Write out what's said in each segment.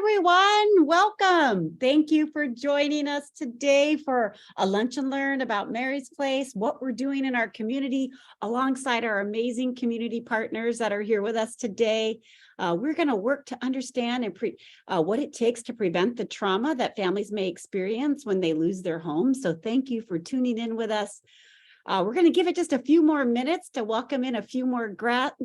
everyone, welcome. Thank you for joining us today for a lunch and learn about Mary's Place, what we're doing in our community alongside our amazing community partners that are here with us today. We're going to work to understand and what it takes to prevent the trauma that families may experience when they lose their homes. So thank you for tuning in with us. We're going to give it just a few more minutes to welcome in a few more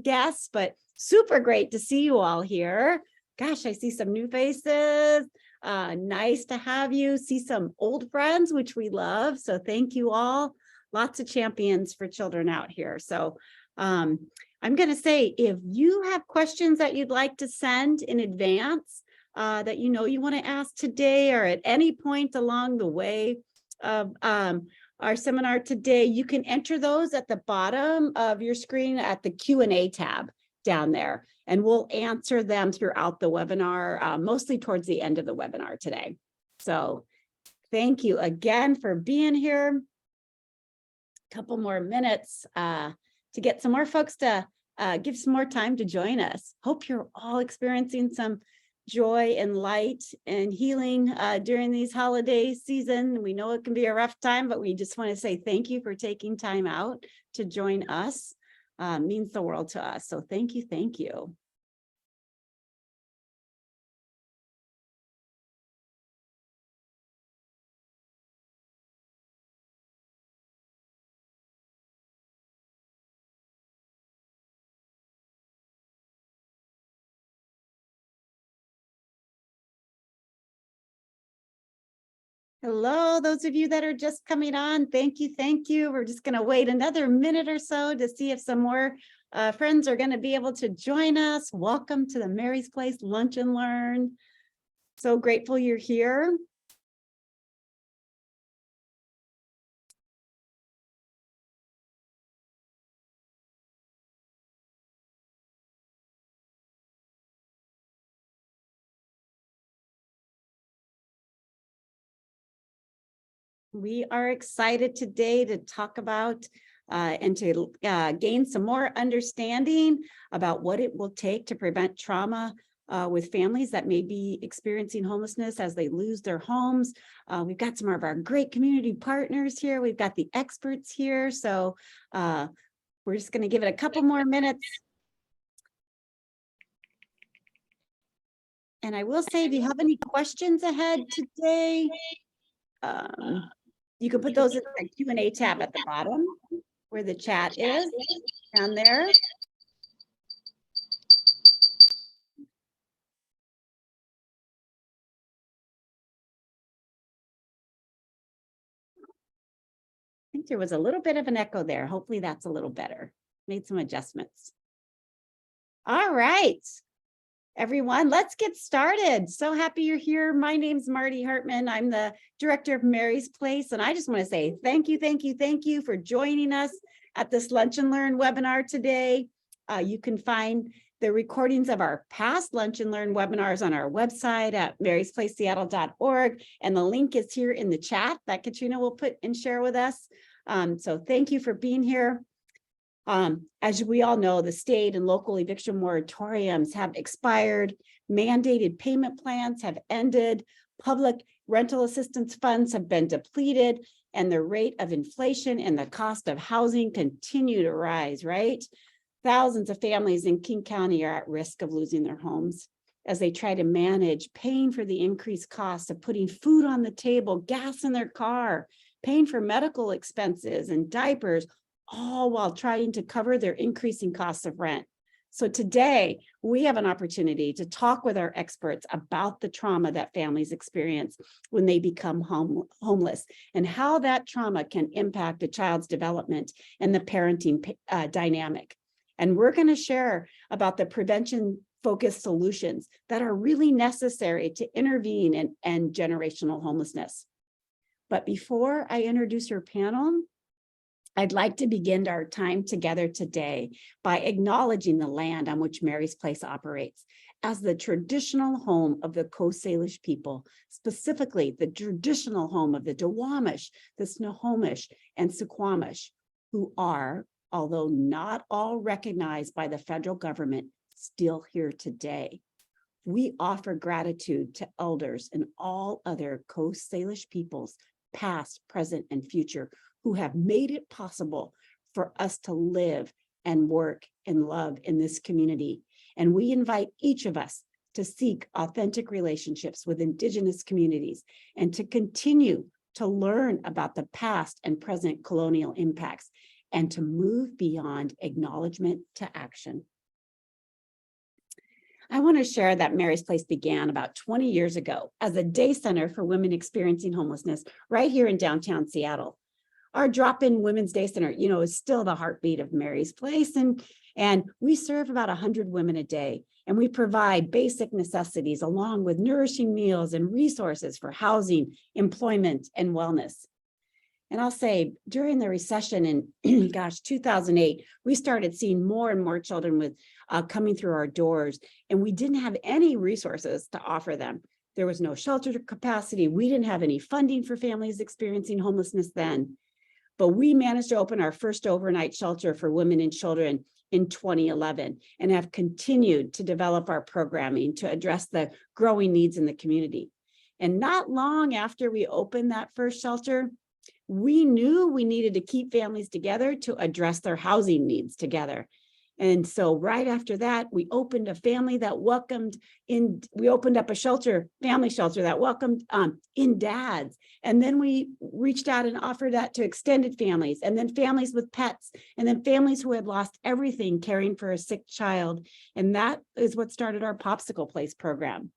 guests, but super great to see you all here. Gosh, I see some new faces. Nice to have you. See some old friends, which we love. So thank you all. Lots of champions for children out here. So I'm going to say, if you have questions that you'd like to send in advance that you want to ask today or at any point along the way of our seminar today, you can enter those at the bottom of your screen at the Q&A tab down there, and we'll answer them throughout the webinar, mostly towards the end of the webinar today. So thank you again for being here. A couple more minutes to get some more folks to give some more time to join us. Hope you're all experiencing some joy and light and healing during these holiday season. We know it can be a rough time, but we just want to say thank you for taking time out to join us. Means the world to us. So thank you, thank you. Hello, those of you that are just coming on, thank you, thank you. We're just going to wait another minute or so to see if some more friends are going to be able to join us. Welcome to the Mary's Place Lunch and Learn. So grateful you're here. We are excited today to talk about and to gain some more understanding about what it will take to prevent trauma with families that may be experiencing homelessness as they lose their homes. We've got some of our great community partners here. We've got the experts here. So we're just going to give it a couple more minutes. And I will say, if you have any questions ahead today, you can put those in the Q&A tab at the bottom where the chat is down there. I think there was a little bit of an echo there. Hopefully that's a little better. Made some adjustments. All right, everyone, let's get started. So happy you're here. My name's Marty Hartman. I'm the director of Mary's Place, and I just want to say thank you, thank you, thank you for joining us at this Lunch and Learn webinar today. You can find the recordings of our past Lunch and Learn webinars on our website at marysplaceseattle.org, and the link is here in the chat that Katrina will put and share with us. So thank you for being here. As we all know, the state and local eviction moratoriums have expired, mandated payment plans have ended, public rental assistance funds have been depleted, and the rate of inflation and the cost of housing continue to rise, right? Thousands of families in King County are at risk of losing their homes as they try to manage paying for the increased costs of putting food on the table, gas in their car, paying for medical expenses and diapers, all while trying to cover their increasing costs of rent. So today, we have an opportunity to talk with our experts about the trauma that families experience when they become homeless and how that trauma can impact a child's development and the parenting dynamic. And we're going to share about the prevention-focused solutions that are really necessary to intervene and end generational homelessness. But before I introduce your panel, I'd like to begin our time together today by acknowledging the land on which Mary's Place operates as the traditional home of the Coast Salish people, specifically the traditional home of the Duwamish, the Snohomish, and Suquamish, who are, although not all recognized by the federal government, still here today. we offer gratitude to elders and all other Coast Salish peoples, past, present, and future, who have made it possible for us to live and work and love in this community. And we invite each of us to seek authentic relationships with Indigenous communities and to continue to learn about the past and present colonial impacts and to move beyond acknowledgement to action. I want to share that Mary's Place began about 20 years ago as a day center for women experiencing homelessness right here in downtown Seattle. Our drop-in Women's Day Center, is still the heartbeat of Mary's Place, and we serve about 100 women a day, and we provide basic necessities along with nourishing meals and resources for housing, employment, and wellness. And I'll say during the recession in, 2008, we started seeing more and more children with coming through our doors, and we didn't have any resources to offer them. There was no shelter capacity. We didn't have any funding for families experiencing homelessness then. But we managed to open our first overnight shelter for women and children in 2011 and have continued to develop our programming to address the growing needs in the community. And not long after we opened that first shelter, we knew we needed to keep families together to address their housing needs together. And so right after that, we opened a family that welcomed in, we opened up a shelter, family shelter that welcomed in dads. And then we reached out and offered that to extended families, and then families with pets, and then families who had lost everything caring for a sick child. And that is what started our Popsicle Place program.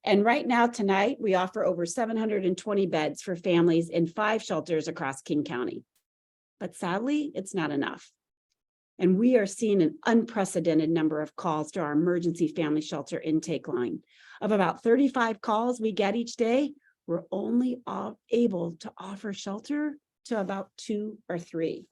And right now, tonight, we offer over 720 beds for families in 5 shelters across King County. But sadly, it's not enough. And we are seeing an unprecedented number of calls to our emergency family shelter intake line. Of about 35 calls we get each day, we're only able to offer shelter to about 2 or 3.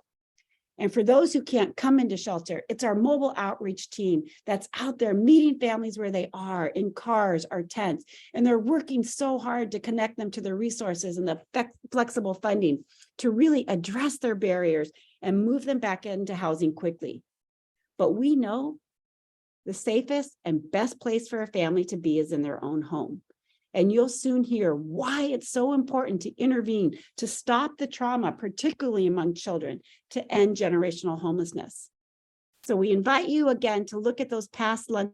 And for those who can't come into shelter, it's our mobile outreach team that's out there meeting families where they are in cars or tents. And they're working so hard to connect them to the resources and the flexible funding to really address their barriers and move them back into housing quickly. But we know the safest and best place for a family to be is in their own home. And you'll soon hear why it's so important to intervene to stop the trauma, particularly among children, to end generational homelessness. So we invite you again to look at those past lunch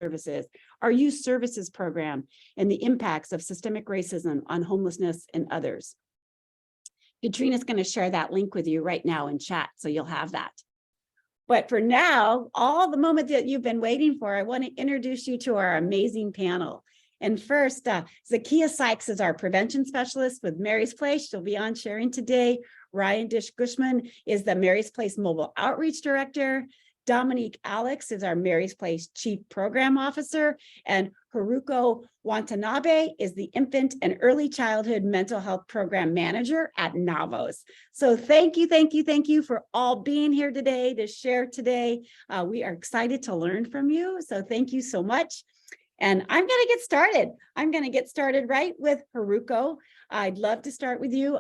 services, our youth services program, and the impacts of systemic racism on homelessness and others. Katrina's going to share that link with you right now in chat, so you'll have that. But for now, all the moment that you've been waiting for, I want to introduce you to our amazing panel. And first, Zakeea Sykes is our prevention specialist with Mary's Place. She'll be on sharing today. Disch Guzman is the Mary's Place Mobile Outreach Director. Dominique is our Mary's Place Chief Program Officer, and Haruko Wanabe is the Infant and Early Childhood Mental Health Program Manager at Navos. So thank you for all being here today to share today. We are excited to learn from you, so thank you so much. And I'm going to get started. I'm going to get started right with Haruko. I'd love to start with you.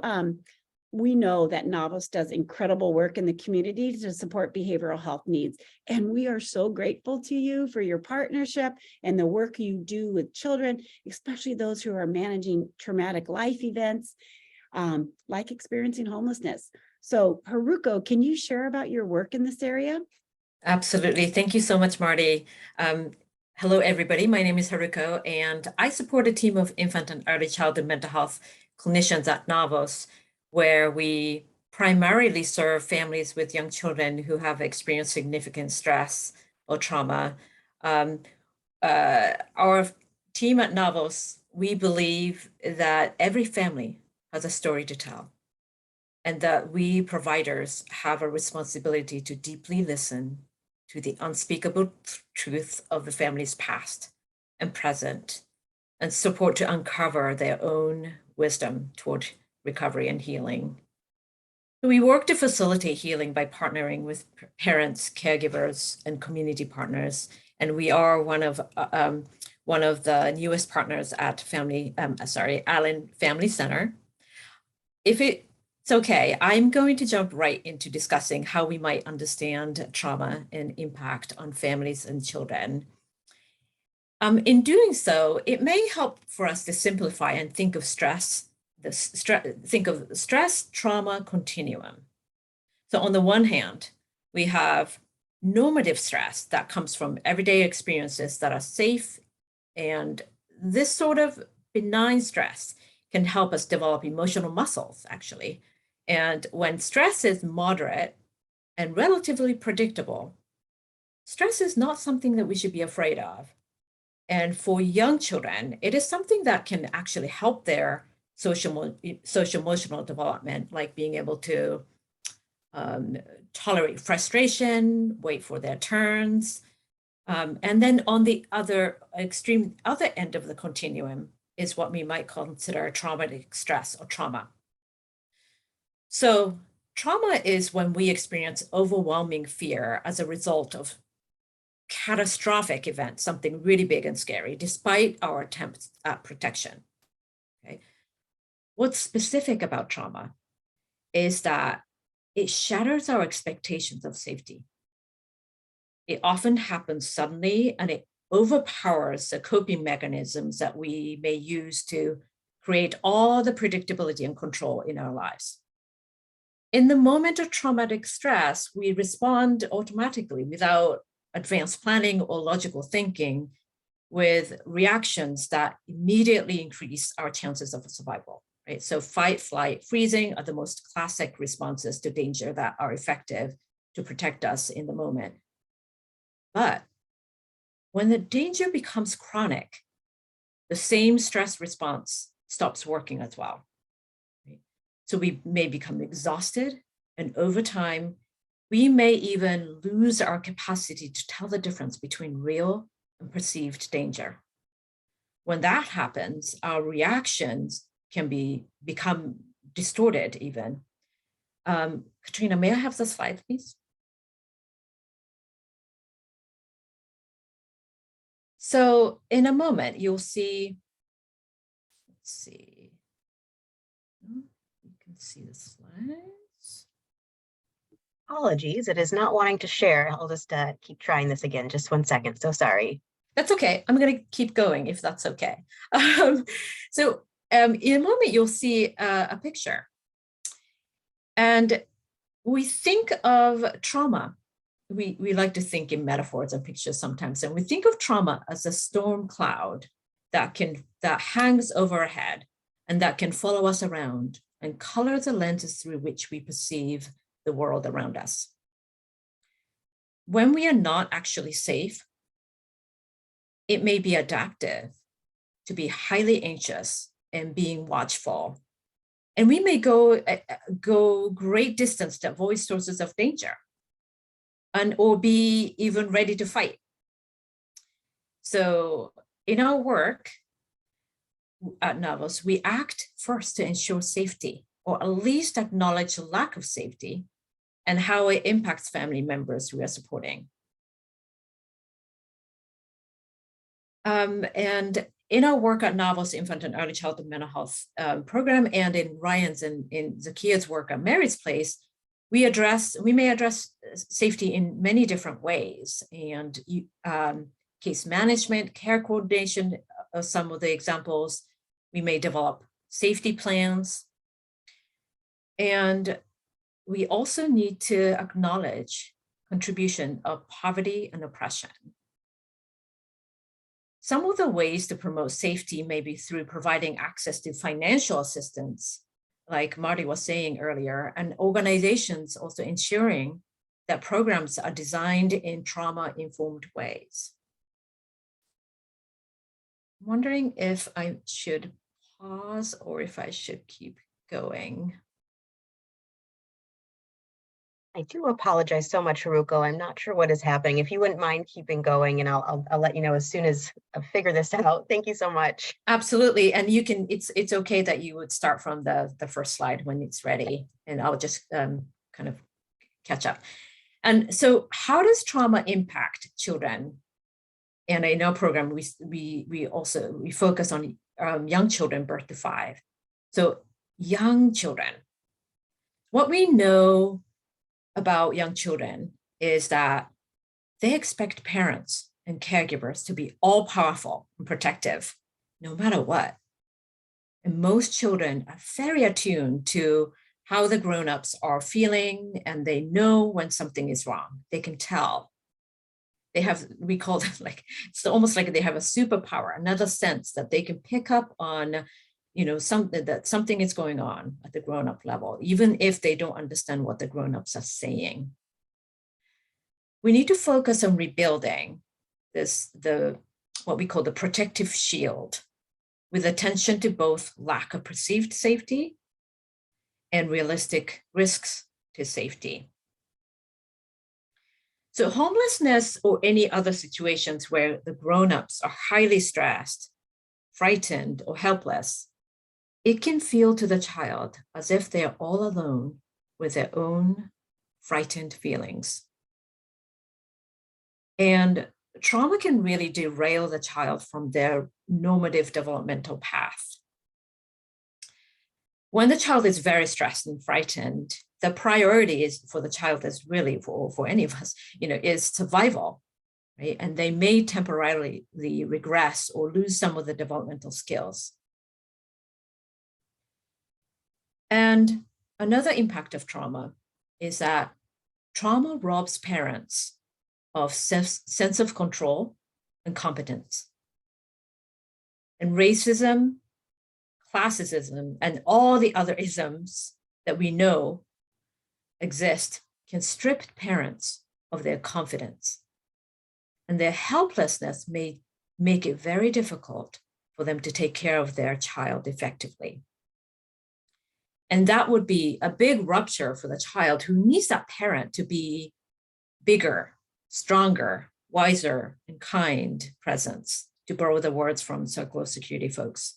We know that Navos does incredible work in the community to support behavioral health needs. And we are so grateful to you for your partnership and the work you do with children, especially those who are managing traumatic life events, like experiencing homelessness. So Haruko, can you share about your work in this area? Absolutely. Thank you so much, Marty. Hello, everybody. My name is Haruko, and I support a team of infant and early childhood mental health clinicians at Navos, where we primarily serve families with young children who have experienced significant stress or trauma. Our team at Navos, we believe that every family has a story to tell, and that we providers have a responsibility to deeply listen to the unspeakable truth of the family's past and present, and support to uncover their own wisdom toward recovery and healing. We work to facilitate healing by partnering with parents, caregivers, and community partners. And we are one of the newest partners at Allen Family Center. So, okay, I'm going to jump right into discussing how we might understand trauma and impact on families and children. In doing so, it may help for us to simplify and think of stress, think of stress trauma continuum. So on the one hand, we have normative stress that comes from everyday experiences that are safe, and this sort of benign stress can help us develop emotional muscles, actually. And when stress is moderate and relatively predictable, stress is not something that we should be afraid of. And for young children, it is something that can actually help their social emotional development, like being able to tolerate frustration, wait for their turns. And then on the other end of the continuum is what we might consider traumatic stress or trauma. So trauma is when we experience overwhelming fear as a result of catastrophic event, something really big and scary, despite our attempts at protection. Okay. What's specific about trauma is that it shatters our expectations of safety. It often happens suddenly, and it overpowers the coping mechanisms that we may use to create all the predictability and control in our lives. In the moment of traumatic stress, we respond automatically without advanced planning or logical thinking, with reactions that immediately increase our chances of survival, right? So fight, flight, freezing are the most classic responses to danger that are effective to protect us in the moment. But when the danger becomes chronic, the same stress response stops working as well. Right? So we may become exhausted, and over time, we may even lose our capacity to tell the difference between real and perceived danger. When that happens, our reactions can become distorted even. Katrina, may I have the slide, please? So in a moment, you'll see, let's see, you can see the slides. Apologies, it is not wanting to share. I'll just keep trying this again. Just 1 second. So sorry. That's okay. I'm going to keep going if that's okay. So in a moment, you'll see a picture. And we think of trauma. We like to think in metaphors and pictures sometimes. And we think of trauma as a storm cloud that hangs over our head and that can follow us around and color the lenses through which we perceive the world around us. When we are not actually safe, it may be adaptive to be highly anxious and being watchful. And we may go great distance to avoid sources of danger or be even ready to fight. So in our work at Navos, we act first to ensure safety, or at least acknowledge the lack of safety and how it impacts family members we are supporting. And in our work at Navos Infant and Early Childhood Mental Health Program, and in Ryan's and in Zakea's work at Mary's Place, we may address safety in many different ways. And case management, care coordination are some of the examples. We may develop safety plans. And we also need to acknowledge contribution of poverty and oppression. Some of the ways to promote safety may be through providing access to financial assistance, like Marty was saying earlier, and organizations also ensuring that programs are designed in trauma-informed ways. I'm wondering if I should pause or if I should keep going. I do apologize so much, Haruko. I'm not sure what is happening. If you wouldn't mind keeping going, and I'll let you know as soon as I figure this out. Thank you so much. Absolutely, and you can. It's okay that you would start from the first slide when it's ready, and I'll just kind of catch up. And so, how does trauma impact children? And in our program, we focus on young children birth to 5. So young children. What we know about young children is that they expect parents and caregivers to be all powerful and protective, no matter what. And most children are very attuned to how the grown-ups are feeling, and they know when something is wrong. They can tell. They have, we call it like, it's almost like they have a superpower, another sense that they can pick up on, something is going on at the grown-up level, even if they don't understand what the grown-ups are saying. We need to focus on rebuilding what we call the protective shield, with attention to both lack of perceived safety and realistic risks to safety. So homelessness or any other situations where the grown-ups are highly stressed, frightened, or helpless, it can feel to the child as if they are all alone with their own frightened feelings. And trauma can really derail the child from their normative developmental path. When the child is very stressed and frightened, the priority is for the child is really for any of us, is survival, right? And they may temporarily regress or lose some of the developmental skills. And another impact of trauma is that trauma robs parents of sense of control and competence. And racism, classism, and all the other isms that we know exist can strip parents of their confidence. And their helplessness may make it very difficult for them to take care of their child effectively. And that would be a big rupture for the child who needs that parent to be bigger, stronger, wiser, and kind presence, to borrow the words from circle of security folks.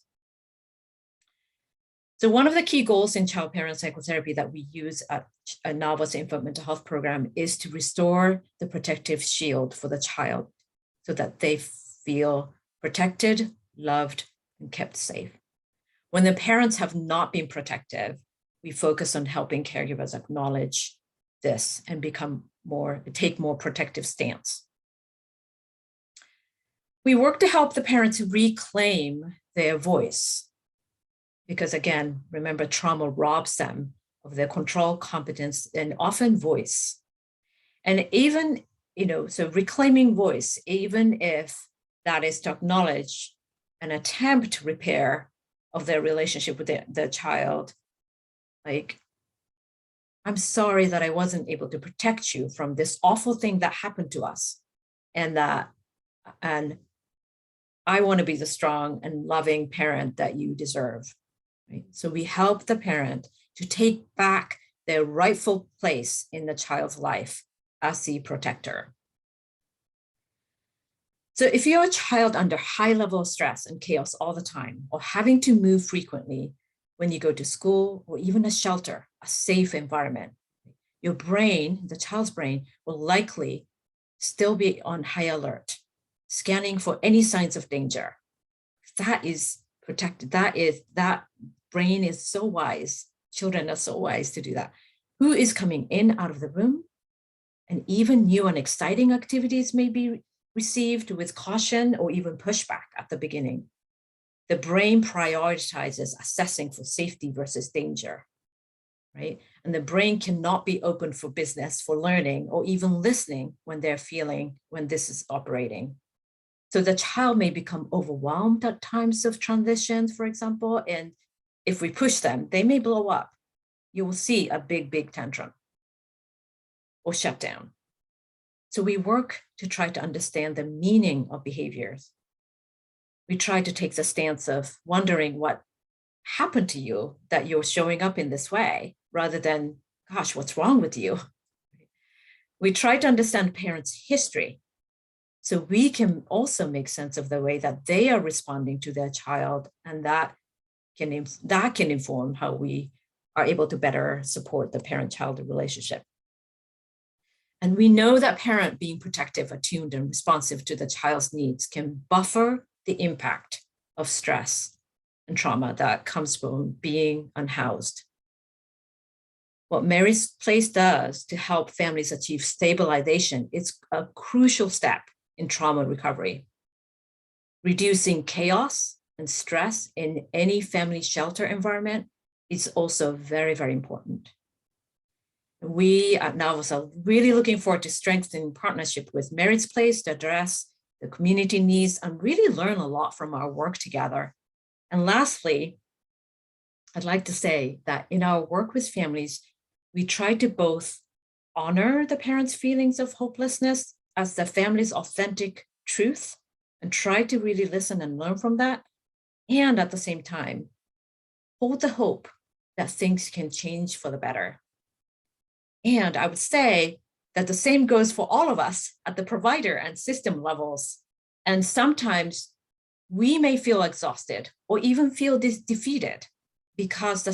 So one of the key goals in child parent psychotherapy that we use at Navos Infant Mental Health Program is to restore the protective shield for the child so that they feel protected, loved, and kept safe. When the parents have not been protective, we focus on helping caregivers acknowledge this and take more protective stance. We work to help the parents reclaim their voice, because again, remember, trauma robs them of their control, competence, and often voice. And even, so reclaiming voice, even if that is to acknowledge an attempt to repair of their relationship with the child, like, I'm sorry that I wasn't able to protect you from this awful thing that happened to us. And I want to be the strong and loving parent that you deserve. Right? So we help the parent to take back their rightful place in the child's life as the protector. So if you're a child under high level of stress and chaos all the time, or having to move frequently when you go to school or even a shelter, a safe environment, your brain, the child's brain, will likely still be on high alert, scanning for any signs of danger. That is protected. That brain is so wise. Children are so wise to do that. Who is coming in out of the room? And even new and exciting activities may be received with caution or even pushback at the beginning. The brain prioritizes assessing for safety versus danger, right? And the brain cannot be open for business, for learning, or even listening when this is operating. So the child may become overwhelmed at times of transitions, for example, and if we push them, they may blow up. You will see a big tantrum or shut down. So we work to try to understand the meaning of behaviors. We try to take the stance of wondering what happened to you that you're showing up in this way, rather than, gosh, what's wrong with you? We try to understand parents' history, so we can also make sense of the way that they are responding to their child, and that can inform how we are able to better support the parent-child relationship. And we know that parent being protective, attuned, and responsive to the child's needs can buffer the impact of stress and trauma that comes from being unhoused. what Mary's Place does to help families achieve stabilization is a crucial step in trauma recovery. Reducing chaos and stress in any family shelter environment is also very, very important. We at Navos are really looking forward to strengthening partnership with Mary's Place to address the community needs and really learn a lot from our work together. And lastly, I'd like to say that in our work with families, we try to both honor the parents' feelings of hopelessness as the family's authentic truth and try to really listen and learn from that. And at the same time, hold the hope that things can change for the better. And I would say that the same goes for all of us at the provider and system levels. And sometimes we may feel exhausted or even feel defeated because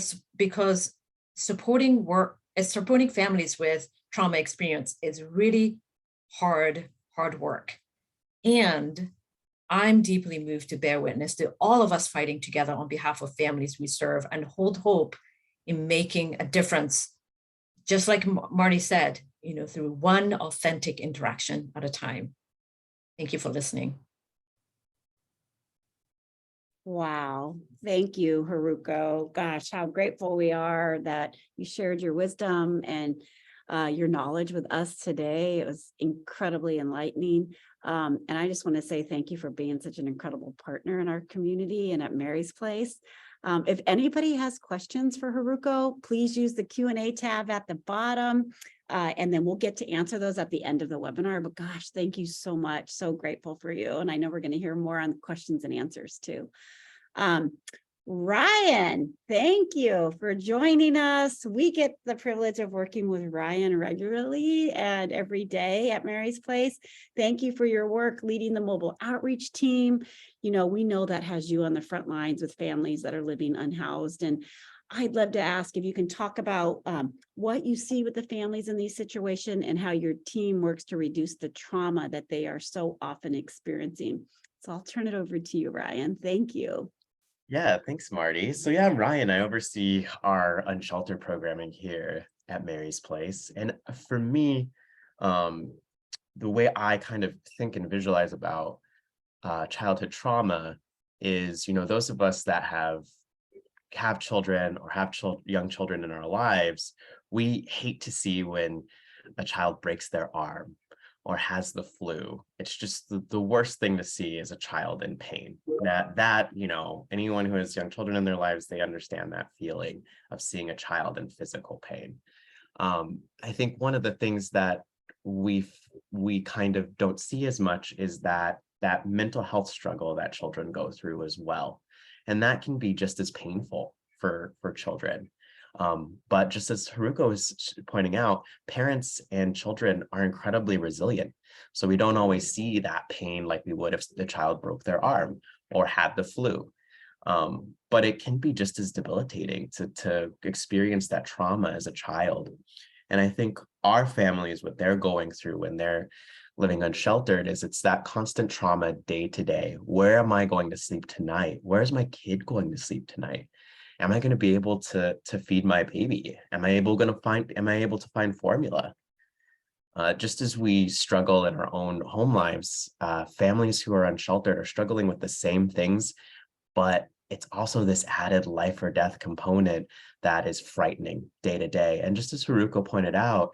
supporting families with trauma experience is really hard work. And I'm deeply moved to bear witness to all of us fighting together on behalf of families we serve and hold hope in making a difference, just like Marty said, through one authentic interaction at a time. Thank you for listening. Wow. Thank you, Haruko. Gosh, how grateful we are that you shared your wisdom and your knowledge with us today. It was incredibly enlightening. And I just want to say thank you for being such an incredible partner in our community and at Mary's Place. If anybody has questions for Haruko, please use the Q&A tab at the bottom, and then we'll get to answer those at the end of the webinar. But gosh, thank you so much. So grateful for you. And I know we're going to hear more on questions and answers too. Ryan, thank you for joining us. We get the privilege of working with Ryan regularly and every day at Mary's Place. Thank you for your work leading the mobile outreach team. We know that has you on the front lines with families that are living unhoused. And I'd love to ask if you can talk about what you see with the families in these situations and how your team works to reduce the trauma that they are so often experiencing. So I'll turn it over to you, Ryan. Thank you. Yeah, thanks, Marty. So yeah, I'm Ryan. I oversee our unsheltered programming here at Mary's Place. And for me, the way I kind of think and visualize about childhood trauma is, those of us that have children or have young children in our lives, we hate to see when a child breaks their arm or has the flu. It's just the worst thing to see is a child in pain. That anyone who has young children in their lives, they understand that feeling of seeing a child in physical pain. I think one of the things that we kind of don't see as much is that mental health struggle that children go through as well. And that can be just as painful for children. But just as Haruko is pointing out, parents and children are incredibly resilient. So we don't always see that pain like we would if the child broke their arm or had the flu. But it can be just as debilitating to experience that trauma as a child. And I think our families, what they're going through when they're living unsheltered, it's that constant trauma day to day. Where am I going to sleep tonight? Where's my kid going to sleep tonight? Am I going to be able to feed my baby? Am I able to find formula? Just as we struggle in our own home lives, families who are unsheltered are struggling with the same things, but it's also this added life or death component that is frightening day to day. And just as Haruko pointed out,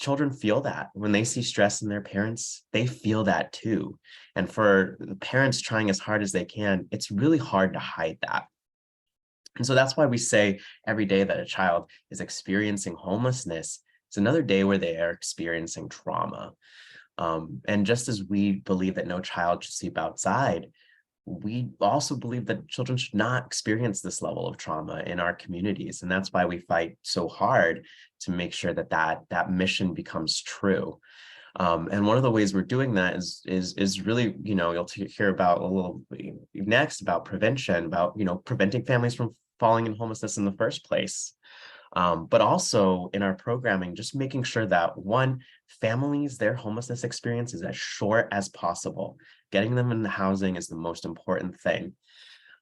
children feel that when they see stress in their parents, they feel that too. And for the parents trying as hard as they can, it's really hard to hide that. And so that's why we say every day that a child is experiencing homelessness, it's another day where they are experiencing trauma. And just as we believe that no child should sleep outside, we also believe that children should not experience this level of trauma in our communities. And that's why we fight so hard to make sure that mission becomes true. And one of the ways we're doing that is really, you'll hear about a little next about prevention, about, preventing families from falling in homelessness in the first place. But also in our programming, just making sure that families, their homelessness experience is as short as possible. Getting them in the housing is the most important thing.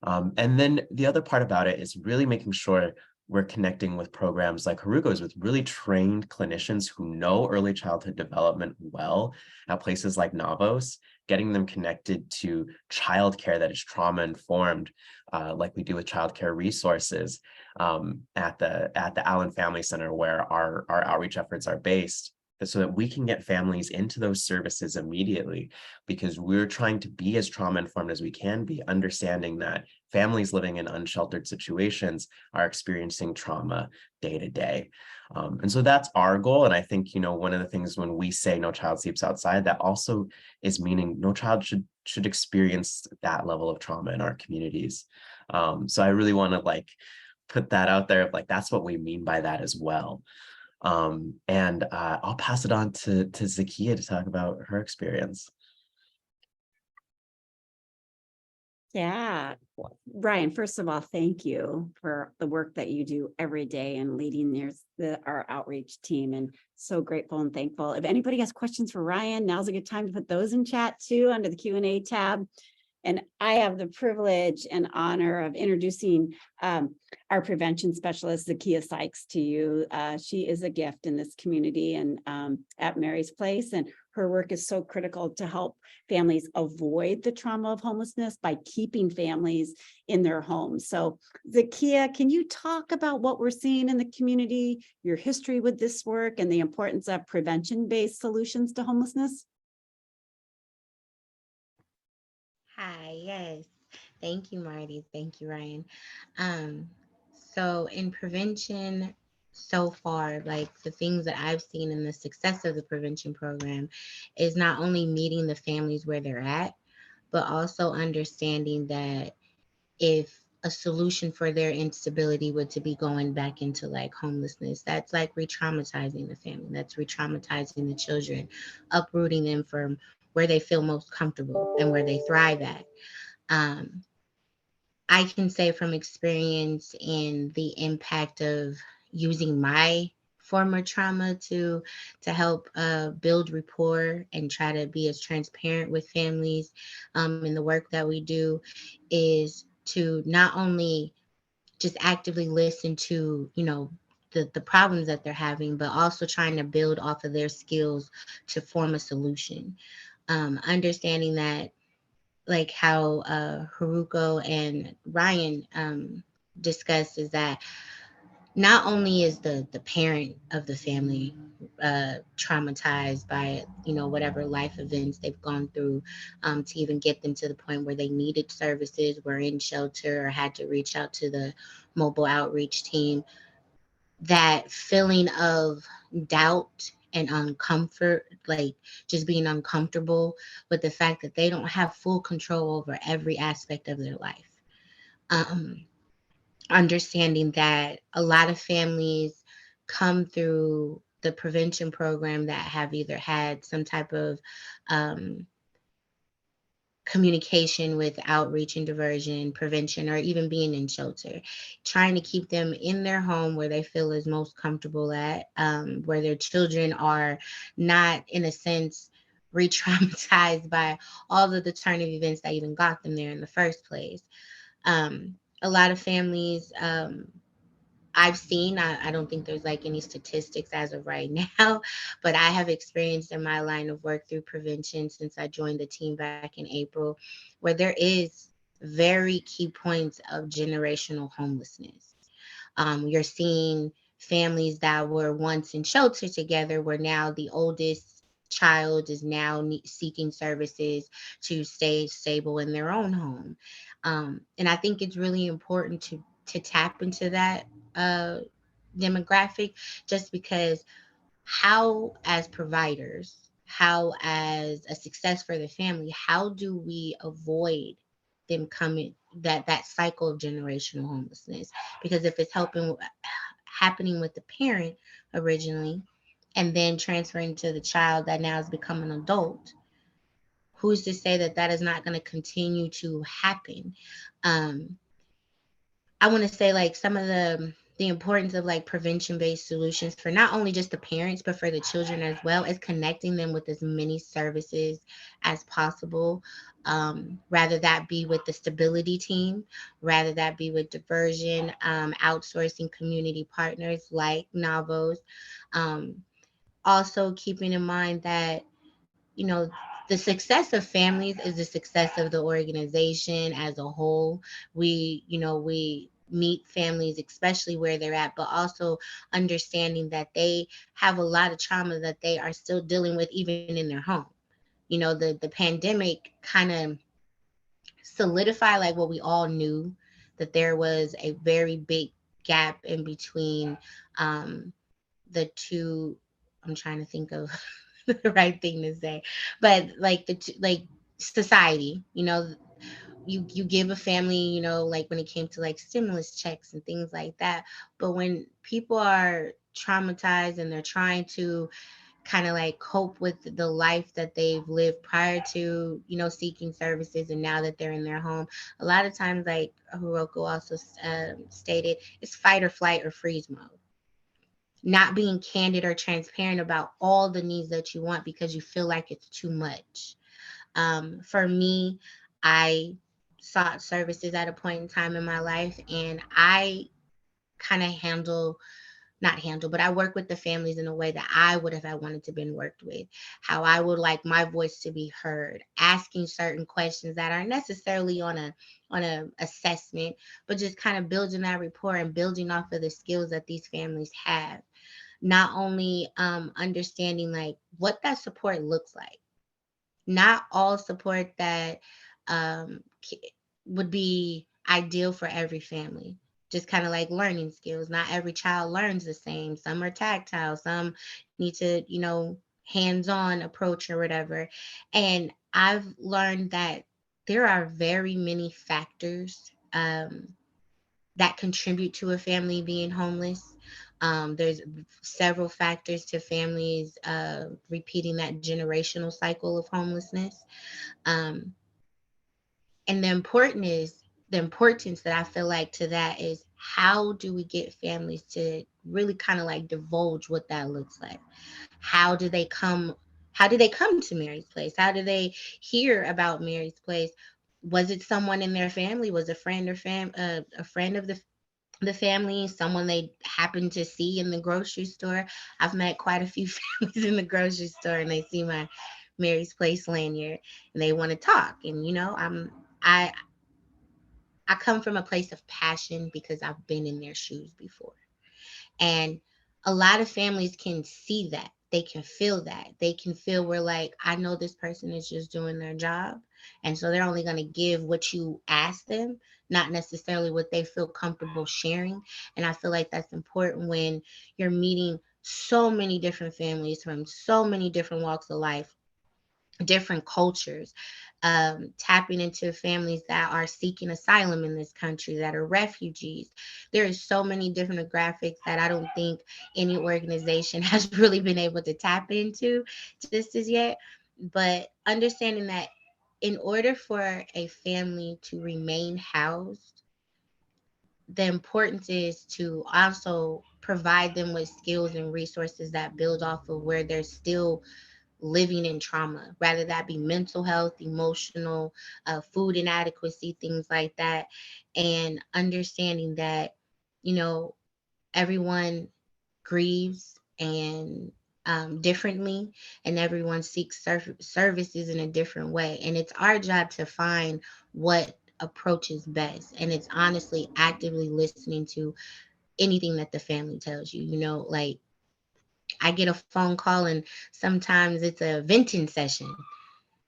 And then the other part about it is really making sure we're connecting with programs like Haruko's with really trained clinicians who know early childhood development well at places like Navos, getting them connected to childcare that is trauma informed, like we do with childcare resources at the Allen Family Center, where our outreach efforts are based, so that we can get families into those services immediately, because we're trying to be as trauma informed as we can be, understanding that families living in unsheltered situations are experiencing trauma day to day. And so that's our goal. And I think, one of the things when we say no child sleeps outside, that also is meaning no child should experience that level of trauma in our communities. So I really want to put that out there of that's what we mean by that as well. And I'll pass it on to Zakeea to talk about her experience. Yeah. Ryan, first of all, thank you for the work that you do every day and leading our outreach team, and so grateful and thankful. If anybody has questions for Ryan, now's a good time to put those in chat too under the Q&A tab. And I have the privilege and honor of introducing our prevention specialist, Zakeea Sykes, to you. She is a gift in this community and at Mary's Place. And her work is so critical to help families avoid the trauma of homelessness by keeping families in their homes. So Zakeea, can you talk about what we're seeing in the community, your history with this work, and the importance of prevention-based solutions to homelessness? Hi, yes. Thank you, Marty. Thank you, Ryan. So in prevention so far, the things that I've seen in the success of the prevention program is not only meeting the families where they're at, but also understanding that if a solution for their instability would to be going back into homelessness, that's re-traumatizing the family, that's re-traumatizing the children, uprooting them from where they feel most comfortable and where they thrive at. I can say from experience in the impact of using my former trauma to help build rapport and try to be as transparent with families in the work that we do, is to not only just actively listen to, the problems that they're having, but also trying to build off of their skills to form a solution. Understanding that, how Haruko and Ryan discussed, is that not only is the parent of the family traumatized by whatever life events they've gone through to even get them to the point where they needed services, were in shelter, or had to reach out to the mobile outreach team, that feeling of doubt and uncomfort, just being uncomfortable with the fact that they don't have full control over every aspect of their life. Understanding that a lot of families come through the prevention program that have either had some type of communication with outreach and diversion, prevention, or even being in shelter, trying to keep them in their home where they feel is most comfortable at, where their children are not, in a sense, re-traumatized by all of the turn of events that even got them there in the first place. A lot of families I've seen, I don't think there's any statistics as of right now, but I have experienced in my line of work through prevention since I joined the team back in April, where there is very key points of generational homelessness. You're seeing families that were once in shelter together, where now the oldest child is now seeking services to stay stable in their own home. And I think it's really important to tap into that demographic, just because how, as providers, how, as a success for the family, how do we avoid them coming, that cycle of generational homelessness? Because if it's happening with the parent originally and then transferring to the child that now has become an adult, who's to say that that is not going to continue to happen? I want to say some of the the importance of like prevention-based solutions for not only just the parents, but for the children as well, as connecting them with as many services as possible. Rather that be with the stability team, rather that be with diversion, outsourcing community partners like Navos. Also keeping in mind that, you know, the success of families is the success of the organization as a whole. We meet families, especially where they're at, but also understanding that they have a lot of trauma that they are still dealing with even in their home. You know, the pandemic kind of solidified like what we all knew, that there was a very big gap in between the two. I'm trying to think of the right thing to say, but like like society, you know, you give a family, you know, like when it came to like stimulus checks and things like that, but when people are traumatized and they're trying to kind of like cope with the life that they've lived prior to, you know, seeking services, and now that they're in their home, a lot of times, like Haruko also stated, it's fight or flight or freeze mode. Not being candid or transparent about all the needs that you want because you feel like it's too much. For me, I sought services at a point in time in my life, and I kind of but I work with the families in a way that I would have wanted to been worked with, how I would like my voice to be heard, asking certain questions that aren't necessarily on a assessment, but just kind of building that rapport and building off of the skills that these families have. Not only understanding like what that support looks like. Not all support that um, would be ideal for every family. Just kind of like learning skills. Not every child learns the same. Some are tactile. Some need to, you know, hands-on approach or whatever. And I've learned that there are very many factors that contribute to a family being homeless. There's several factors to families repeating that generational cycle of homelessness. Um, and the importance that I feel like to that is, how do we get families to really kind of like divulge what that looks like? How do they come? How do they come to Mary's Place? How do they hear about Mary's Place? Was it someone in their family? Was a friend or a friend of the family, someone they happened to see in the grocery store? I've met quite a few families in the grocery store, and they see my Mary's Place lanyard and they want to talk. And you know, I I come from a place of passion because I've been in their shoes before. And a lot of families can see that. They can feel that. They can feel where like, I know this person is just doing their job. And so they're only going to give what you ask them, not necessarily what they feel comfortable sharing. And I feel like that's important when you're meeting so many different families from so many different walks of life, different cultures, tapping into families that are seeking asylum in this country, that are refugees. There is so many different graphics that I don't think any organization has really been able to tap into just as yet. But understanding that in order for a family to remain housed, the importance is to also provide them with skills and resources that build off of where they're still living in trauma, rather that be mental health, emotional, food inadequacy, things like that. And understanding that, you know, everyone grieves and differently, and everyone seeks services in a different way. And it's our job to find what approaches best. And it's honestly actively listening to anything that the family tells you, you know, like I get a phone call and sometimes it's a venting session,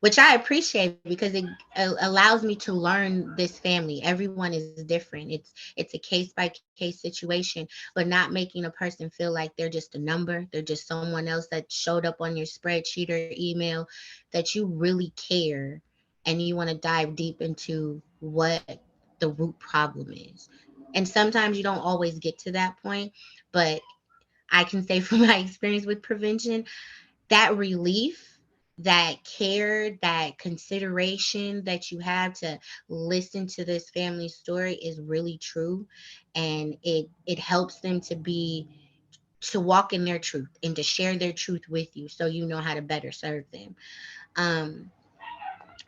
which I appreciate because it allows me to learn this family. Everyone is different. It's a case by case situation, but not making a person feel like they're just a number. They're just someone else that showed up on your spreadsheet or email, that you really care and you want to dive deep into what the root problem is. And sometimes you don't always get to that point, but I can say from my experience with prevention, that relief that care, that consideration that you have to listen to this family story is really true, and it helps them to walk in their truth and to share their truth with you, so you know how to better serve them.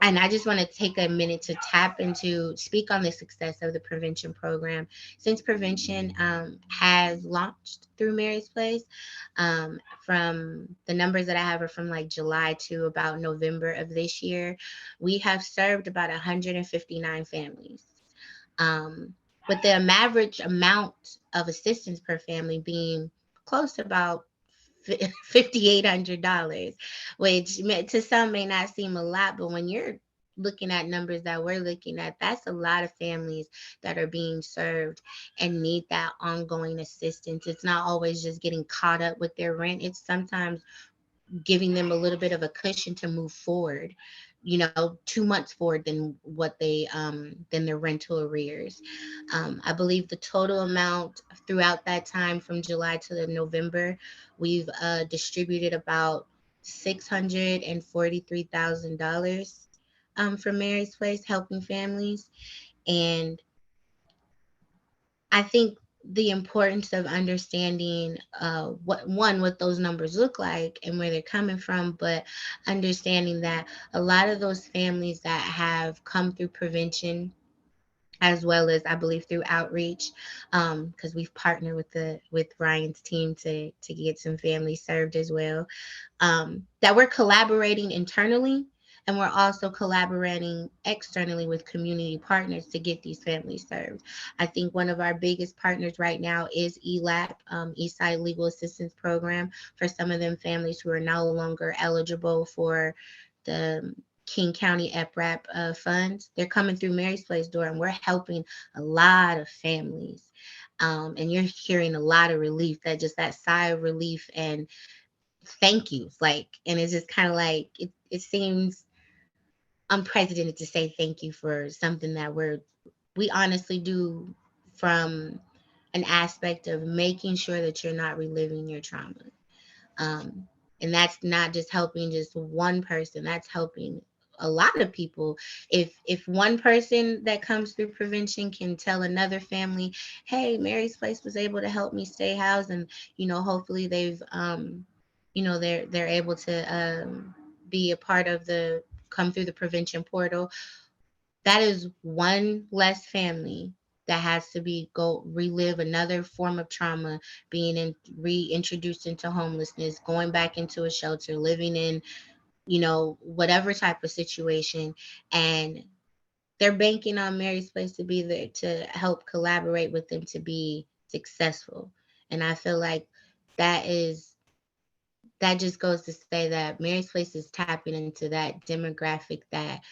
And I just want to take a minute to speak on the success of the prevention program. Since prevention has launched through Mary's Place, from the numbers that I have are from like July to about November of this year, we have served about 159 families. With the average amount of assistance per family being close to about $5,800, which to some may not seem a lot, but when you're looking at numbers that we're looking at, that's a lot of families that are being served and need that ongoing assistance. It's not always just getting caught up with their rent. It's sometimes giving them a little bit of a cushion to move forward, 2 months forward than what they than their rental arrears. I believe the total amount throughout that time from July to the November, we've distributed about $643,000 from Mary's Place, helping families. And I think the importance of understanding what those numbers look like and where they're coming from, but understanding that a lot of those families that have come through prevention, as well as I believe through outreach, because we've partnered with Ryan's team to get some families served as well, that we're collaborating internally, and we're also collaborating externally with community partners to get these families served. I think one of our biggest partners right now is ELAP, Eastside Legal Assistance Program, for some of them families who are no longer eligible for the King County EPRAP funds. They're coming through Mary's Place door, and we're helping a lot of families. And you're hearing a lot of relief, that sigh of relief and thank yous. And it's just kind of like, it seems unprecedented to say thank you for something that we honestly do from an aspect of making sure that you're not reliving your trauma. And that's not just helping just one person, that's helping a lot of people. If one person that comes through prevention can tell another family, hey, Mary's Place was able to help me stay housed, and hopefully they've they're able to be a part of come through the prevention portal, that is one less family that has to go relive another form of trauma, being reintroduced into homelessness, going back into a shelter, living in, whatever type of situation. And they're banking on Mary's Place to be there to help collaborate with them to be successful. And I feel like that just goes to say that Mary's Place is tapping into that demographic that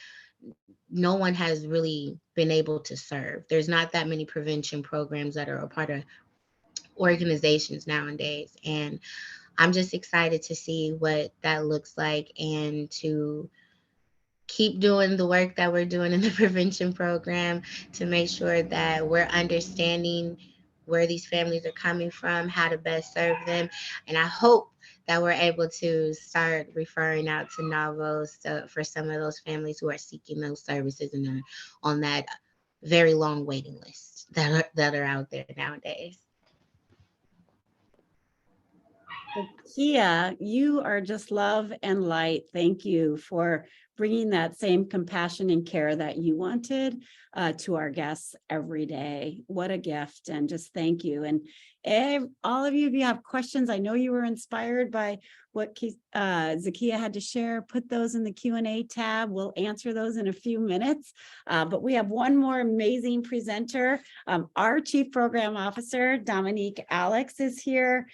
no one has really been able to serve. There's not that many prevention programs that are a part of organizations nowadays. And I'm just excited to see what that looks like, and to keep doing the work that we're doing in the prevention program to make sure that we're understanding where these families are coming from, how to best serve them. And I hope that we're able to start referring out to Navos for some of those families who are seeking those services and are on that very long waiting list that are out there nowadays. Zakeea, you are just love and light. Thank you for bringing that same compassion and care that you wanted to our guests every day. What a gift, and just thank you. And all of you, if you have questions, I know you were inspired by what Zakeea had to share, put those in the Q&A tab. We'll answer those in a few minutes. But we have one more amazing presenter. Our Chief Program Officer, Dominique Alex, is here.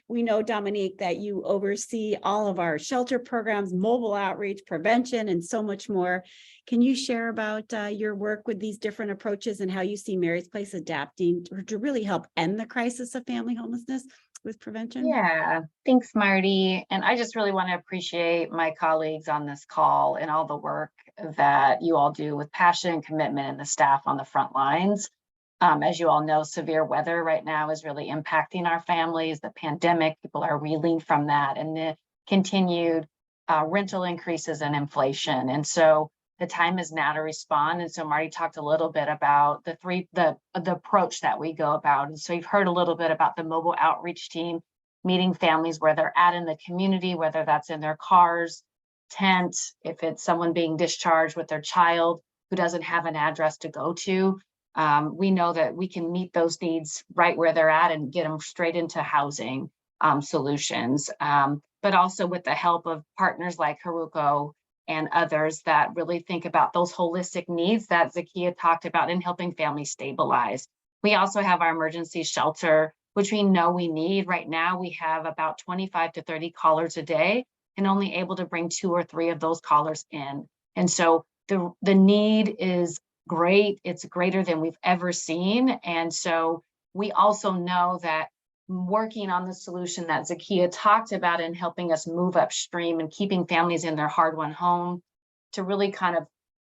We know, Dominique, that you oversee all of our shelter programs, mobile outreach, prevention, and so much more. Can you share about your work with these different approaches and how you see Mary's Place adapting to really help end the crisis of family homelessness with prevention? Yeah, thanks, Marty. And I just really want to appreciate my colleagues on this call and all the work that you all do with passion and commitment, and the staff on the front lines. As you all know, severe weather right now is really impacting our families. The pandemic, people are reeling from that, and the continued rental increases and inflation. And so the time is now to respond. And so Marty talked a little bit about the approach that we go about. And so you've heard a little bit about the mobile outreach team, meeting families where they're at in the community, whether that's in their cars, tent, if it's someone being discharged with their child who doesn't have an address to go to. We know that we can meet those needs right where they're at and get them straight into housing solutions. But also with the help of partners like Haruko and others that really think about those holistic needs that Zakeea talked about in helping families stabilize. We also have our emergency shelter, which we know we need. Right now, we have about 25 to 30 callers a day and only able to bring 2 or 3 of those callers in. And so the need is great. It's greater than we've ever seen. And so we also know that working on the solution that Zakeea talked about and helping us move upstream and keeping families in their hard-won home to really kind of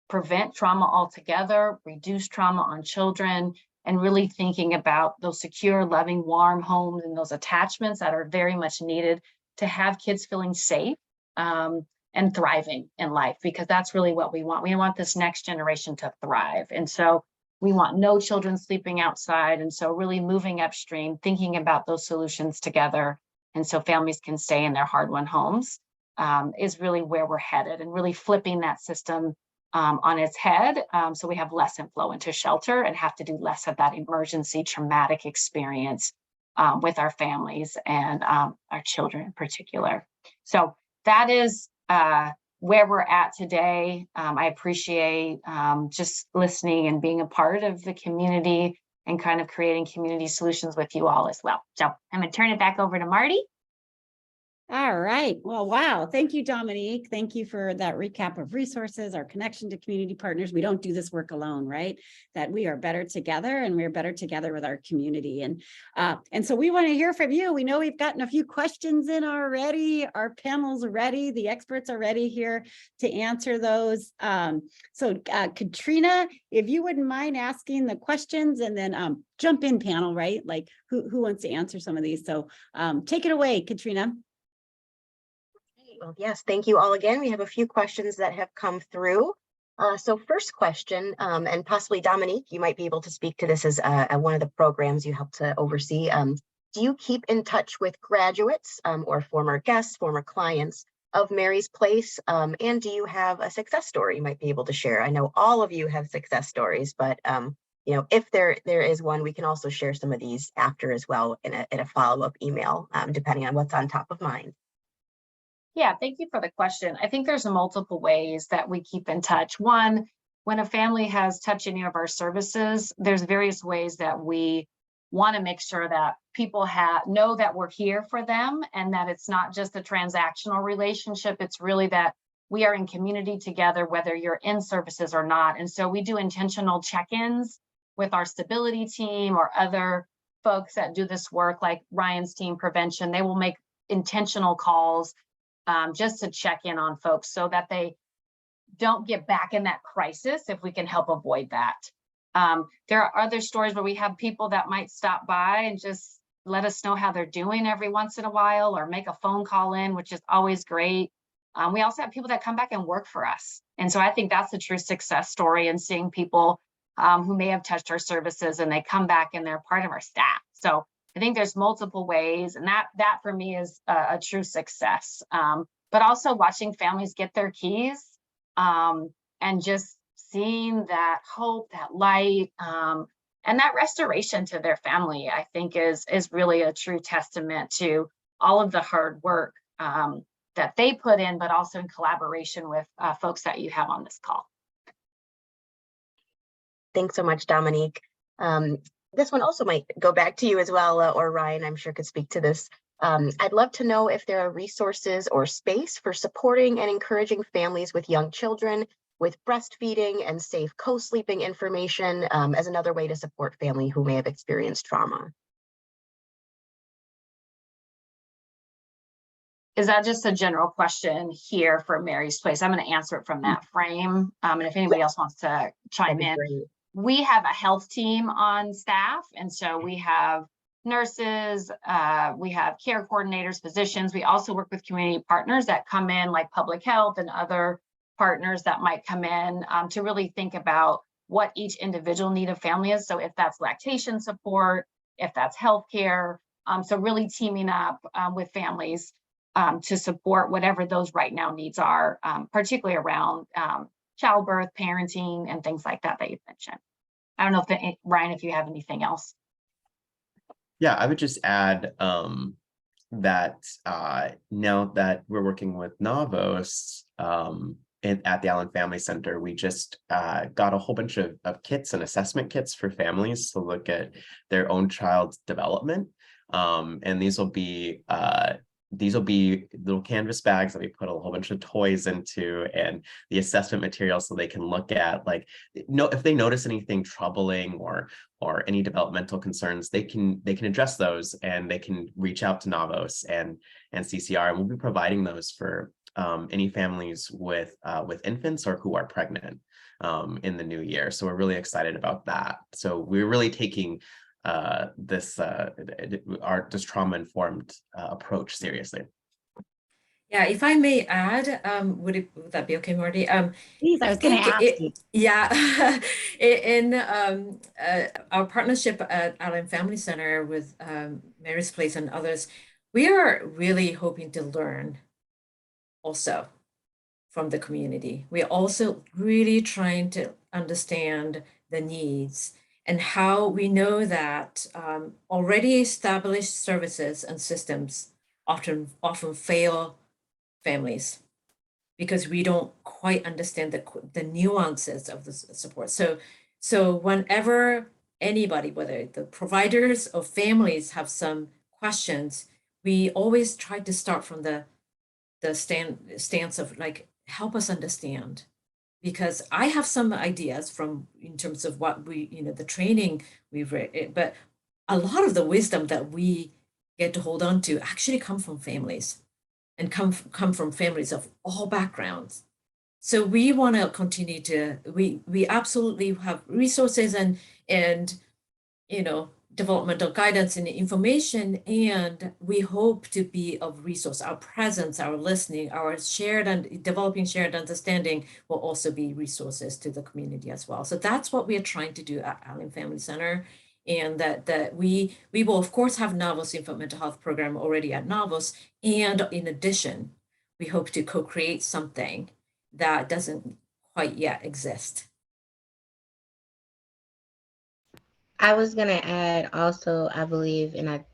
prevent trauma altogether, reduce trauma on children, and really thinking about those secure, loving, warm homes and those attachments that are very much needed to have kids feeling safe and thriving in life, because that's really what we want. We want this next generation to thrive. And so we want no children sleeping outside. And so really moving upstream, thinking about those solutions together. And so families can stay in their hard-won homes is really where we're headed, and really flipping that system on its head. So we have less inflow into shelter and have to do less of that emergency traumatic experience with our families and our children in particular. So that is where we're at today. I appreciate just listening and being a part of the community and kind of creating community solutions with you all as well. So I'm going to turn it back over to Marty. All right. Well, wow. Thank you, Dominique. Thank you for that recap of resources, our connection to community partners. We don't do this work alone, right? That we are better together, and we're better together with our community. And so we want to hear from you. We know we've gotten a few questions in already. Our panel's ready. The experts are ready here to answer those. Katrina, if you wouldn't mind asking the questions, and then jump in, panel, right? Like who wants to answer some of these? So take it away, Katrina. Well, yes, thank you all again. We have a few questions that have come through. So first question, and possibly Dominique, you might be able to speak to this as one of the programs you help to oversee. Do you keep in touch with graduates or former guests, former clients of Mary's Place? And do you have a success story you might be able to share? I know all of you have success stories, but you know, if there is one, we can also share some of these after as well in a follow-up email, depending on what's on top of mind. Yeah, thank you for the question. I think there's multiple ways that we keep in touch. One, when a family has touched any of our services, there's various ways that we want to make sure that people know that we're here for them, and that it's not just a transactional relationship. It's really that we are in community together, whether you're in services or not. And so we do intentional check-ins with our stability team or other folks that do this work, like Ryan's team, prevention. They will make intentional calls just to check in on folks so that they don't get back in that crisis, if we can help avoid that. There are other stories where we have people that might stop by and just let us know how they're doing every once in a while, or make a phone call in, which is always great. We also have people that come back and work for us. And so I think that's the true success story, in seeing people who may have touched our services and they come back and they're part of our staff. So I think there's multiple ways, and that for me is a true success. But also watching families get their keys and just seeing that hope, that light, and that restoration to their family, I think is really a true testament to all of the hard work that they put in, but also in collaboration with folks that you have on this call. Thanks so much, Dominique. This one also might go back to you as well, or Ryan, I'm sure could speak to this. I'd love to know if there are resources or space for supporting and encouraging families with young children with breastfeeding and safe co-sleeping information as another way to support family who may have experienced trauma. Is that just a general question here for Mary's Place? I'm going to answer it from that frame. And if anybody else wants to chime in. Great. We have a health team on staff, and so we have nurses, we have care coordinators, physicians. We also work with community partners that come in, like public health and other partners that might come in to really think about what each individual need of family is. So if that's lactation support, if that's healthcare, so really teaming up with families to support whatever those right now needs are, particularly around childbirth, parenting, and things like that that you mentioned. I don't know if Ryan, if you have anything else. Yeah, I would just add that now that we're working with Navos at the Allen Family Center, we just got a whole bunch of kits and assessment kits for families to look at their own child's development. And these will be little canvas bags that we put a whole bunch of toys into, and the assessment material, so they can look at, like, if they notice anything troubling or any developmental concerns, they can address those, and they can reach out to Navos and CCR, and we'll be providing those for any families with infants or who are pregnant in the new year. So we're really excited about that. So we're really taking this trauma-informed approach seriously. Yeah, if I may add, would that be okay, Marty? Please, I was going to ask you. Yeah, in our partnership at Allen Family Center with Mary's Place and others, we are really hoping to learn also from the community. We're also really trying to understand the needs and how we know that already established services and systems often fail families because we don't quite understand the nuances of the support. So whenever anybody, whether the providers or families, have some questions, we always try to start from the stance of, like, help us understand, because I have some ideas in terms of what the training we've read, but a lot of the wisdom that we get to hold on to actually come from families, and come from families of all backgrounds. So we want to continue to, we absolutely have resources and developmental guidance and information, and we hope to be of resource. Our presence, our listening, our developing shared understanding will also be resources to the community as well. So that's what we are trying to do at Allen Family Center. And that we will, of course, have Navos infant mental health program already at Navos. And in addition, we hope to co-create something that doesn't quite yet exist. I was going to add also, I believe, and I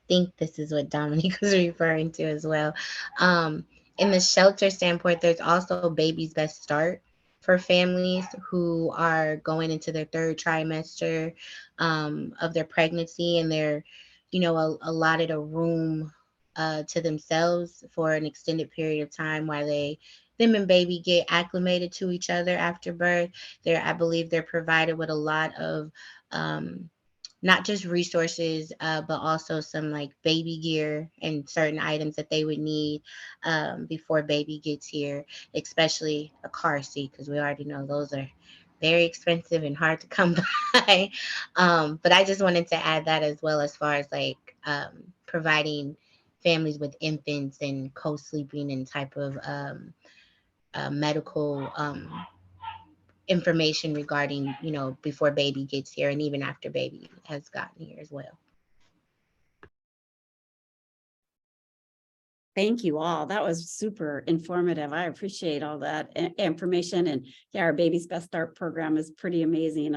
think this is what Dominique was referring to as well. In the shelter standpoint, there's also Baby's Best Start for families who are going into their third trimester of their pregnancy, and they're, allotted a room to themselves for an extended period of time while them and baby get acclimated to each other after birth. I believe they're provided with a lot of not just resources, but also some like baby gear and certain items that they would need before baby gets here, especially a car seat, because we already know those are very expensive and hard to come by. But I just wanted to add that as well, as far as like providing families with infants and co-sleeping and type of medical information regarding, before baby gets here and even after baby has gotten here as well. Thank you all. That was super informative. I appreciate all that information. And yeah, our Baby's Best Start program is pretty amazing,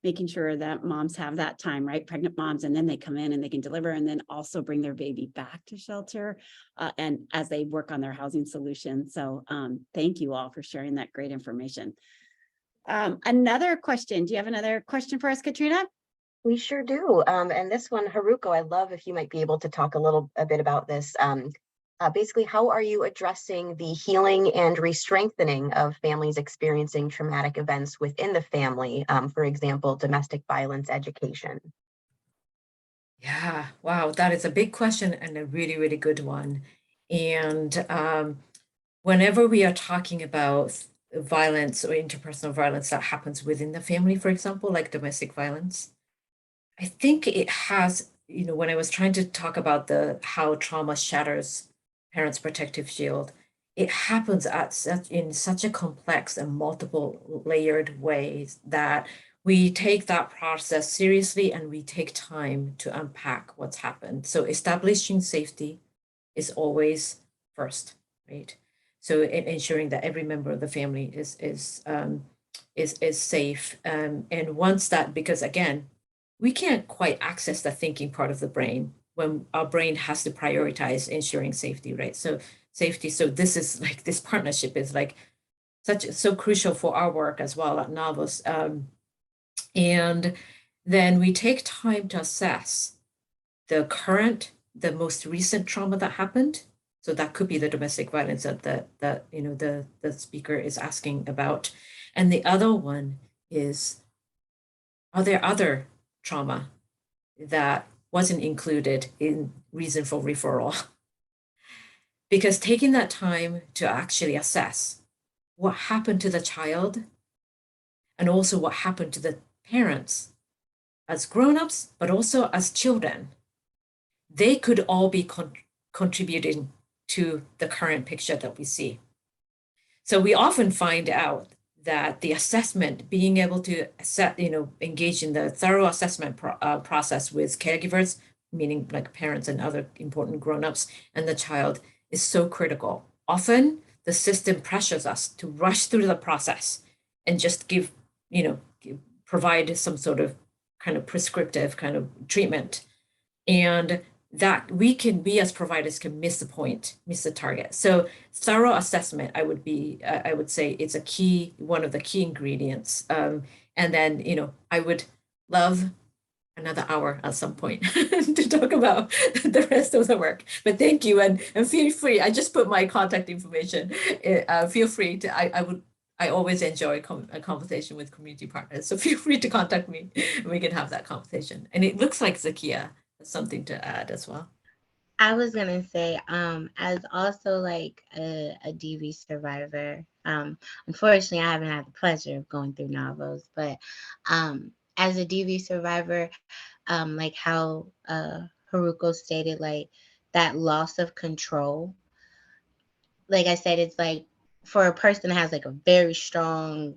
making sure that moms have that time, right? Pregnant moms, and then they come in and they can deliver, and then also bring their baby back to shelter and as they work on their housing solution. So thank you all for sharing that great information. Another question. Do you have another question for us, Katrina? We sure do. And this one, Haruko, I'd love if you might be able to talk a bit about this. Basically, how are you addressing the healing and re-strengthening of families experiencing traumatic events within the family? For example, domestic violence education. Yeah, wow, that is a big question and a really, really good one. And whenever we are talking about violence or interpersonal violence that happens within the family, for example, like domestic violence, I think it has when I was trying to talk about how trauma shatters parents' protective shield, it happens in such a complex and multiple layered ways that we take that process seriously and we take time to unpack what's happened. So establishing safety is always first, right? So ensuring that every member of the family is safe. And once that, because again, we can't quite access the thinking part of the brain when our brain has to prioritize ensuring safety, right? So safety. So this is like, this partnership is like so crucial for our work as well at Navos. And then we take time to assess the most recent trauma that happened. So that could be the domestic violence that the speaker is asking about. And the other one is, are there other trauma that wasn't included in reason for referral? Because taking that time to actually assess what happened to the child and also what happened to the parents as grown-ups, but also as children, they could all be contributing to the current picture that we see. So we often find out that the assessment, being able to engage in the thorough assessment process with caregivers, meaning like parents and other important grown-ups, and the child is so critical. Often the system pressures us to rush through the process and just provide some sort of kind of prescriptive kind of treatment. And that we as providers can miss the point, miss the target. So thorough assessment, I would say it's one of the key ingredients. And then, I would love another hour at some point to talk about the rest of the work. But thank you, and feel free. I just put my contact information. Feel free to. I always enjoy a conversation with community partners. So feel free to contact me, and we can have that conversation. And it looks like Zakeea has something to add as well. I was gonna say, as also like a DV survivor, unfortunately I haven't had the pleasure of going through Navos, but as a DV survivor, like how Haruko stated, like that loss of control. Like I said, it's like for a person that has like a very strong,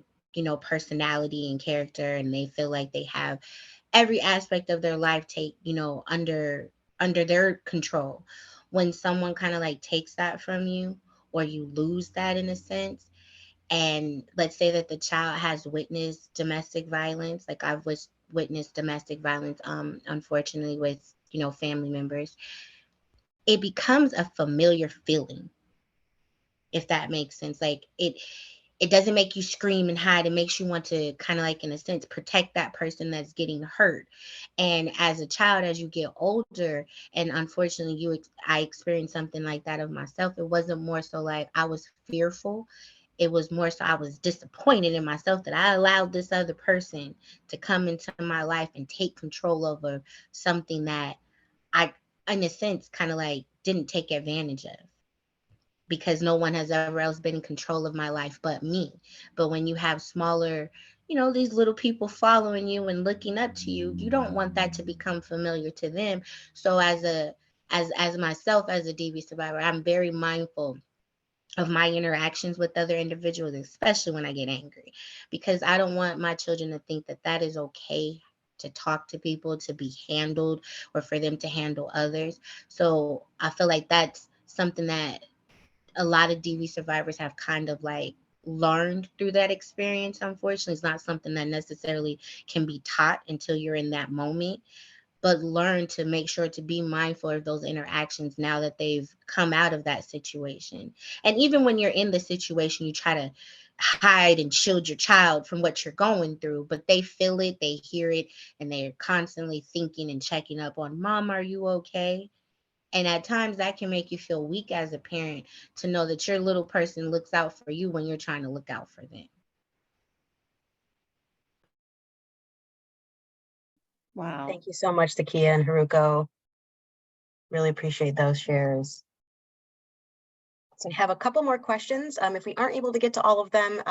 personality and character, and they feel like they have every aspect of their life under their control. When someone kind of like takes that from you, or you lose that in a sense, and let's say that the child has witnessed domestic violence, like I've witnessed domestic violence, unfortunately with, family members, it becomes a familiar feeling, if that makes sense. Like it doesn't make you scream and hide. It makes you want to kind of like, in a sense, protect that person that's getting hurt. And as a child, as you get older, and unfortunately I experienced something like that of myself, it wasn't more so like I was fearful. It was more so I was disappointed in myself that I allowed this other person to come into my life and take control over something that I, in a sense, kind of like didn't take advantage of, because no one has ever else been in control of my life but me. But when you have smaller, these little people following you and looking up to you, you don't want that to become familiar to them. So as myself, as a DV survivor, I'm very mindful of my interactions with other individuals, especially when I get angry, because I don't want my children to think that that is okay to talk to people, to be handled, or for them to handle others. So I feel like that's something that a lot of DV survivors have kind of like learned through that experience. Unfortunately, it's not something that necessarily can be taught until you're in that moment, but learn to make sure to be mindful of those interactions now that they've come out of that situation. And even when you're in the situation, you try to hide and shield your child from what you're going through, but they feel it, they hear it, and they're constantly thinking and checking up on, Mom, are you okay? And at times that can make you feel weak as a parent, to know that your little person looks out for you when you're trying to look out for them. Wow. Thank you so much, Zakeea and Haruko. Really appreciate those shares. So I have a couple more questions. If we aren't able to get to all of them,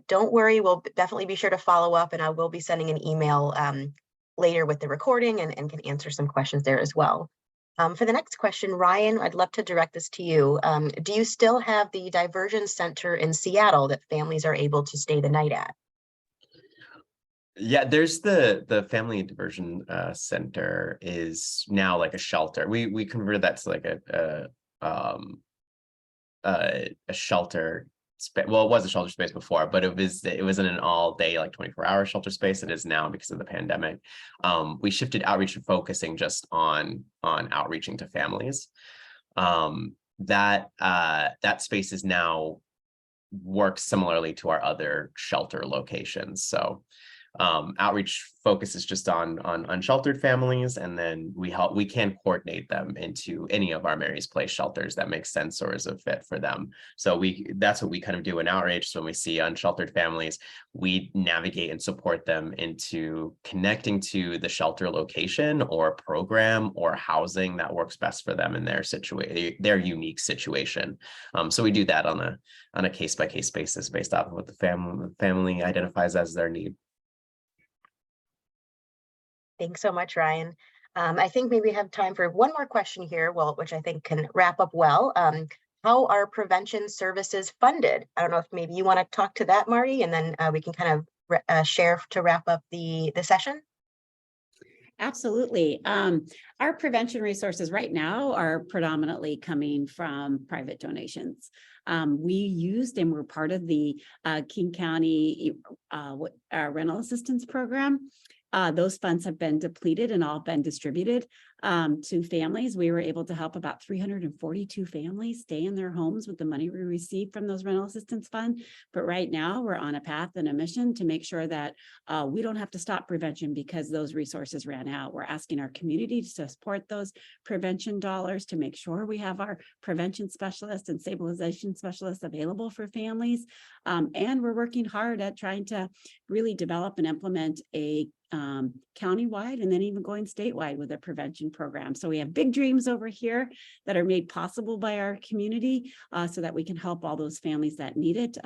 don't worry, we'll definitely be sure to follow up, and I will be sending an email later with the recording and can answer some questions there as well. For the next question, Ryan, I'd love to direct this to you. Do you still have the diversion center in Seattle that families are able to stay the night at? Yeah, there's the family diversion center is now like a shelter. We converted that to like a shelter space. Well, it was a shelter space before, but it wasn't an all day like 24-hour shelter space. It is now because of the pandemic. We shifted outreach to focusing just on outreaching to families. That space is now works similarly to our other shelter locations. So outreach focuses just on unsheltered families, and then we can coordinate them into any of our Mary's Place shelters that makes sense or is a fit for them. So that's what we kind of do in outreach. So when we see unsheltered families, we navigate and support them into connecting to the shelter location or program or housing that works best for them in their situation, their unique situation. So we do that on a case-by-case basis based off of what the family identifies as their need. Thanks so much, Ryan. I think maybe we have time for one more question here, which I think can wrap up well. How are prevention services funded? I don't know if maybe you want to talk to that, Marty, and then we can kind of share to wrap up the session. Absolutely. Our prevention resources right now are predominantly coming from private donations. We used and we're part of the King County rental assistance program. Those funds have been depleted and all been distributed to families. We were able to help about 342 families stay in their homes with the money we received from those rental assistance fund. But right now we're on a path and a mission to make sure that we don't have to stop prevention because those resources ran out. We're asking our community to support those prevention dollars to make sure we have our prevention specialists and stabilization specialists available for families. And we're working hard at trying to really develop and implement a countywide and then even going statewide with a prevention program. So we have big dreams over here that are made possible by our community so that we can help all those families that need it.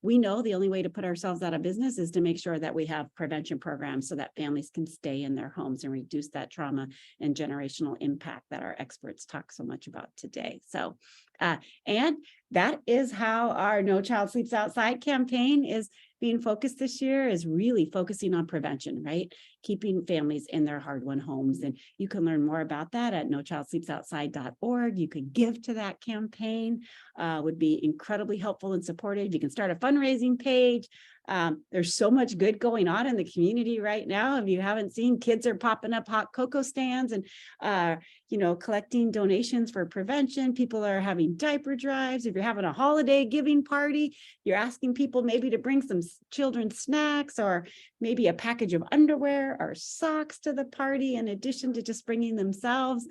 We know the only way to put ourselves out of business is to make sure that we have prevention programs so that families can stay in their homes and reduce that trauma and generational impact that our experts talk so much about today. So, and that is how our No Child Sleeps Outside campaign is being focused this year, is really focusing on prevention, right? Keeping families in their hard-won homes. And you can learn more about that at nochildsleepsoutside.org. You can give to that campaign, would be incredibly helpful and supportive. You can start a fundraising page. There's so much good going on in the community right now. If you haven't seen, kids are popping up hot cocoa stands and collecting donations for prevention. People are having diaper drives. If you're having a holiday giving party, you're asking people maybe to bring some children's snacks or maybe a package of underwear or socks to the party, in addition to just bringing themselves,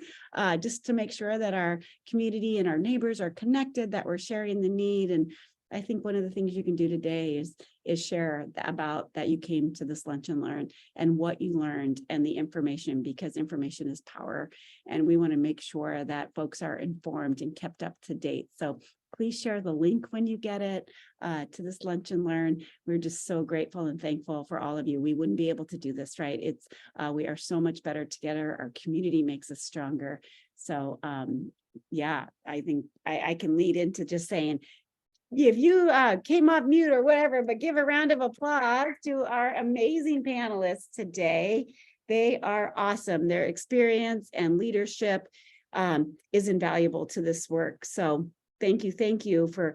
just to make sure that our community and our neighbors are connected, that we're sharing the need. And I think one of the things you can do today is share about that you came to this lunch and learn and what you learned and the information, because information is power. And we want to make sure that folks are informed and kept up to date. So please share the link when you get it to this lunch and learn. We're just so grateful and thankful for all of you. We wouldn't be able to do this, right? We are so much better together. Our community makes us stronger. So yeah, I think I can lead into just saying, if you came off mute or whatever, but give a round of applause to our amazing panelists today. They are awesome. Their experience and leadership is invaluable to this work. So thank you for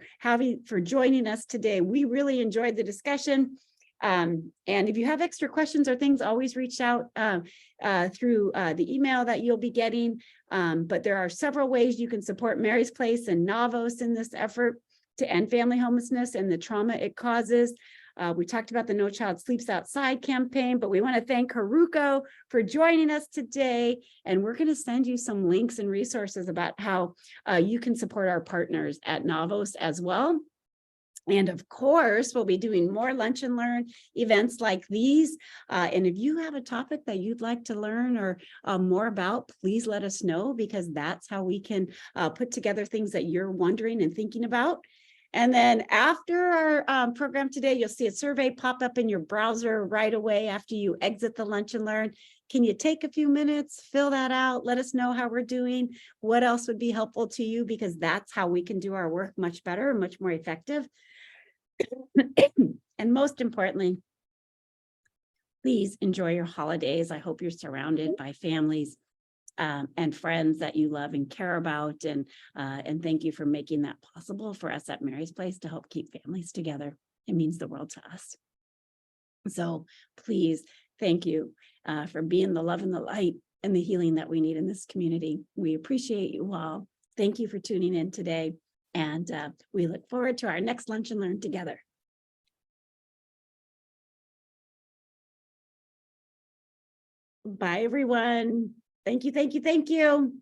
joining us today. We really enjoyed the discussion. And if you have extra questions or things, always reach out through the email that you'll be getting. But there are several ways you can support Mary's Place and Navos in this effort to end family homelessness and the trauma it causes. We talked about the No Child Sleeps Outside campaign, but we want to thank Haruko for joining us today. And we're going to send you some links and resources about how you can support our partners at Navos as well. And of course, we'll be doing more lunch and learn events like these. And if you have a topic that you'd like to learn or more about, please let us know, because that's how we can put together things that you're wondering and thinking about. And then after our program today, you'll see a survey pop up in your browser right away after you exit the Lunch and Learn. Can you take a few minutes, fill that out, let us know how we're doing, what else would be helpful to you, because that's how we can do our work much better and much more effective. And most importantly, please enjoy your holidays. I hope you're surrounded by families and friends that you love and care about. And thank you for making that possible for us at Mary's Place to help keep families together. It means the world to us. So please, thank you for being the love and the light and the healing that we need in this community. We appreciate you all. Thank you for tuning in today. And we look forward to our next Lunch and Learn together. Bye, everyone. Thank you, thank you, thank you.